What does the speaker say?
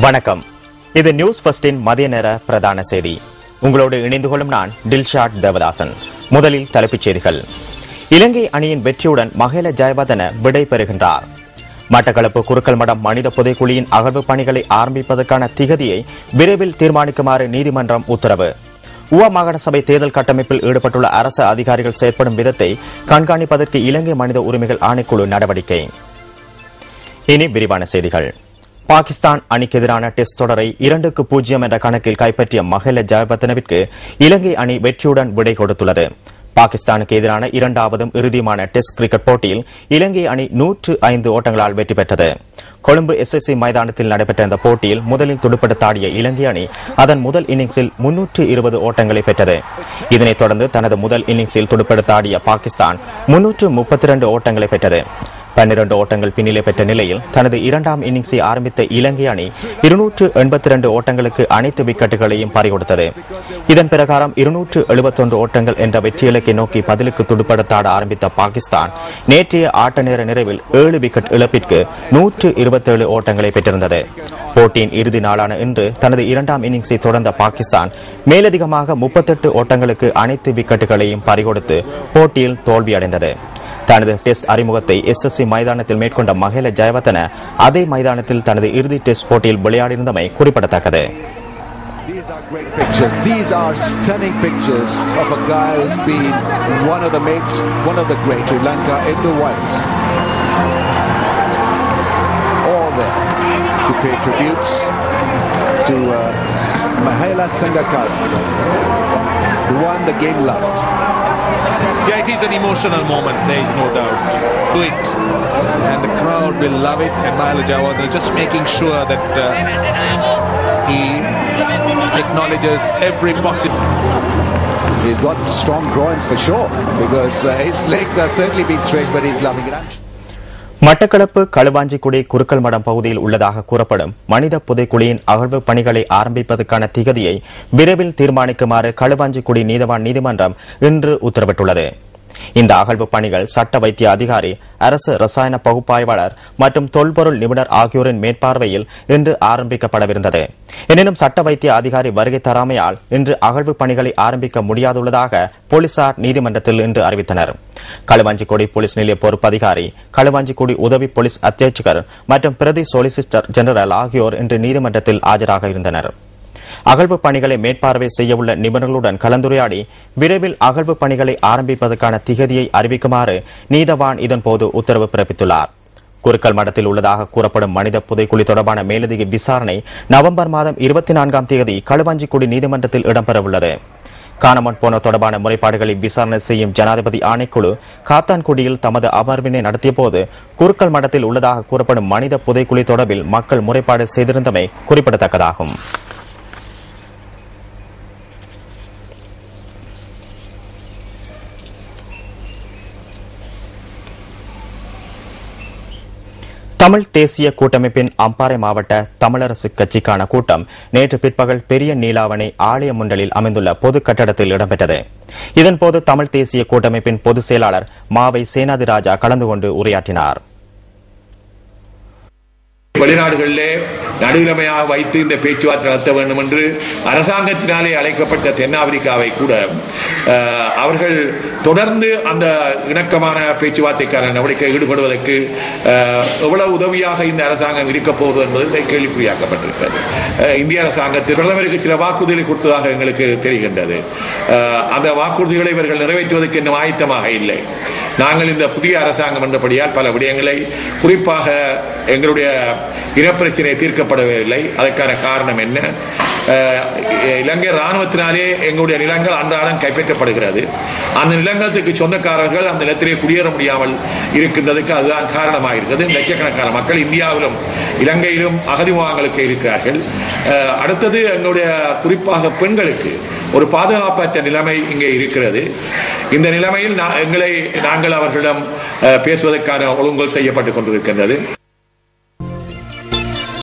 வணக்கம். இது நியூஸ் ஃபர்ஸ்டின் மதிய நேர பிரதான செய்தி. உங்களோடு இணைந்து கொள்ளும் நான் டில்ஷாட் தேவதாசன். முதலில் தலைப்புச் செய்திகள். இலங்கை அணியின் வெற்றியுடன் மஹேல ஜெயவர்தன விடை பெறுகின்றார். மட்டக்களப்பு குருக்கல் மடம் மனித புதைக்குழியின் அகழ்வு பணிகளை ஆரம்பிப்பதற்கான திகதியை விரைவில் தீர்மானிக்குமாறு நீதிமன்றம் உத்தரவு. உவா மாகாண சபை தேர்தல் கட்டமைப்பில் ஈடுபட்டுள்ள அரசு அதிகாரிகள் செயற்படும் விதத்தை கண்காணிப்பதற்கு இலங்கை மனித உரிமைகள் ஆணைக்குழு நடவடிக்கை. இனி விரிவான செய்திகள். பாகிஸ்தான் அணிக்கு எதிரான டெஸ்ட் தொடரை 2-0 என்ற கணக்கில் கைப்பற்றிய மஹேல ஜெயவர்தனவிற்கு இலங்கை அணி வெற்றியுடன் விடை கொடுத்துள்ளது. பாகிஸ்தானுக்கு எதிரான இரண்டாவதும் இறுதியுமான டெஸ்ட் கிரிக்கெட் போட்டியில் இலங்கை அணி 105 ஓட்டங்களால் வெற்றி பெற்றது. கொழும்பு SSC மைதானத்தில் நடைபெற்ற இந்த போட்டியில் முதலில் துடுப்படுத்தாடிய இலங்கை அணி அதன் முதல் இன்னிங்ஸில் 320 ஓட்டங்களை பெற்றது. இதனைத் தொடர்ந்து தனது முதல் இன்னிங்ஸில் துடுப்படுத்தாடிய பாகிஸ்தான் 332 ஓட்டங்களை பெற்றது. 12 ஓட்டங்கள் பின்னிலை பெற்ற நிலையில் தனது இரண்டாம் இன்னிங்ஸை ஆரம்பித்த இலங்கை அணி 282 ஓட்டங்களுக்கு அனைத்து விக்கெட்டுகளையும் பறிகொடுத்தது. இதன் பிரகாரம் 271 ஓட்டங்கள் என்ற வெற்றி இலக்கை நோக்கி பதிலுக்கு துடுப்படுத்தாட ஆரம்பித்த பாகிஸ்தான் நேற்றைய ஆட்ட நேர நிறைவில் 7 விக்கெட் இழப்பிற்கு 127 ஓட்டங்களை பெற்றிருந்தது. போட்டியின் இறுதி நாளான இன்று தனது இரண்டாம் இன்னிங்ஸை தொடர்ந்த பாகிஸ்தான் மேலதிகமாக 38 ஓட்டங்களுக்கு அனைத்து விக்கெட்டுகளையும் பறிகொடுத்து போட்டியில் தோல்வியடைந்தது. தனது டெஸ்ட் அறிமுகத்தை SSC மைதானத்தில் மேற்கொண்ட மஹேல ஜெயவர்தன அதே மைதானத்தில் தனது இறுதி டெஸ்ட் போட்டியில் விளையாடியிருந்தமை குறிப்பிடத்தக்கது. These are stunning pictures of a guy who's been one of the mates, one of the great Sri Lanka in the whites. All there to pay tributes to Mahela Sangakkara, the one the game loved. Yeah, it is an emotional moment, there is no doubt. Do it, and the crowd will love it. And Mahela Jayawardene just making sure that he acknowledges every possible. He's got strong groins for sure, because his legs are certainly being stretched, but he's loving it. Batticaloa Kaluvanchikudy குருக்கல் மடம் பகுதியில் உள்ளதாக கூறப்படும் மனித புதைக்குழியின் அகழ்வு பணிகளை ஆரம்பிப்பதற்கான திகதியை விரைவில் தீர்மானிக்குமாறு களுவாஞ்சிக்குடி நீதவான் நீதிமன்றம் இன்று உத்தரவிட்டுள்ளது. இந்த அகழ்வு பணிகள் சட்ட வைத்திய அதிகாரி, அரசு ரசாயன பகுப்பாய்வாளர் மற்றும் தொல்பொருள் நிபுணர் ஆகியோரின் மேற்பார்வையில் இன்று ஆரம்பிக்கப்படவிருந்தது. எனினும் சட்ட வைத்திய அதிகாரி வருகை தராமையால் இன்று அகழ்வு பணிகளை ஆரம்பிக்க முடியாதுள்ளதாக போலீசார் நீதிமன்றத்தில் இன்று அறிவித்தனர். களுவாஞ்சிக்குடி போலீஸ் நிலைய பொறுப்பு அதிகாரி, களுவாஞ்சிக்குடி உதவி போலீஸ் அத்தியட்சகர் மற்றும் பிரதி சொலிசிஸ்டர் ஜெனரல் ஆகியோர் இன்று நீதிமன்றத்தில் ஆஜராக இருந்தனர். அகழ்வு பணிகளை மேற்பார்வை செய்யவுள்ள நிபுணர்களுடன் கலந்துரையாடி விரைவில் அகழ்வு பணிகளை ஆரம்பிப்பதற்கான திகதியை அறிவிக்குமாறு நீதவான் இதன்போது உத்தரவு பிறப்பித்துள்ளார். குருக்கல் மடத்தில் உள்ளதாக கூறப்படும் மனித புதைக்குழி தொடர்பான மேலதிக விசாரணை நவம்பர் மாதம் 24ஆம் தேதி களுவாஞ்சிக்குடி நீதிமன்றத்தில் இடம்பெறவுள்ளது. காணாமற் போன தொடர்பான முறைப்பாடுகளை விசாரணை செய்யும் ஜனாதிபதி ஆணைக்குழு காத்தான்குடியில் தமது அமர்வினை நடத்திய போது குருக்கல் மடத்தில் உள்ளதாக கூறப்படும் மனித புதைக்குழி தொடர்பில் மக்கள் முறைப்பாடு செய்திருந்தமை குறிப்பிடத்தக்கதாகும். தமிழ் தேசிய கூட்டமைப்பின் அம்பாறை மாவட்ட தமிழரசு கட்சிக்கான கூட்டம் நேற்று பிற்பகல் பெரிய நீலாவணை ஆலய முன்றலில் அமைந்துள்ள பொது கட்டடத்தில் இடம்பெற்றது. இதன்போது தமிழ் தேசிய கூட்டமைப்பின் பொதுச் செயலாளர் மாவை சேனாதிராஜா கலந்து கொண்டு உரையாற்றினார். வெளிநாடுகளிலே நடுநிலைமையாக வைத்து இந்த பேச்சுவார்த்தை நடத்த வேண்டும் என்று அரசாங்கத்தினாலே அழைக்கப்பட்ட தென்னாப்பிரிக்காவை கூட அவர்கள் தொடர்ந்து அந்த இணக்கமான பேச்சுவார்த்தைக்கான நடவடிக்கை ஈடுபடுவதற்கு எவ்வளவு உதவியாக இந்த அரசாங்கம் இருக்கப் போவது என்பது கேள்விக்குறியாக்கப்பட்டிருக்கிறது. இந்திய அரசாங்கத்தில் பிரதமருக்கு சில வாக்குறுதிகளை கொடுத்ததாக எங்களுக்கு தெரிகின்றது. அந்த வாக்குறுதிகளை இவர்கள் நிறைவேற்றுவதற்கு இன்னும் ஆயத்தமாக இல்லை. நாங்கள் இந்த புதிய அரசாங்கம் என்றபடியால் பல விடயங்களை, குறிப்பாக எங்களுடைய இனப்பிரச்சனை தீர்க்கப்படவில்லை. அதற்கான காரணம் என்ன? இலங்கை ராணுவத்தினாலே எங்களுடைய நிலங்கள் அன்றாடம் கைப்பற்றப்படுகிறது. அந்த நிலங்களுக்கு சொந்தக்காரர்கள் அந்த நிலத்திலே குடியேற முடியாமல் இருக்கின்றதுக்கு அதுதான் காரணமாக இருக்கிறது. லட்சக்கணக்கான மக்கள் இந்தியாவிலும் இலங்கையிலும் அகதி முகாம்களுக்கு இருக்கிறார்கள். அடுத்தது எங்களுடைய குறிப்பாக பெண்களுக்கு ஒரு பாதுகாப்பற்ற நிலைமை இங்கே இருக்கிறது. இந்த நிலைமையில் நாங்கள் அவர்களிடம் பேசுவதற்கான ஒழுங்குகள் செய்யப்பட்டுக் கொண்டிருக்கின்றது.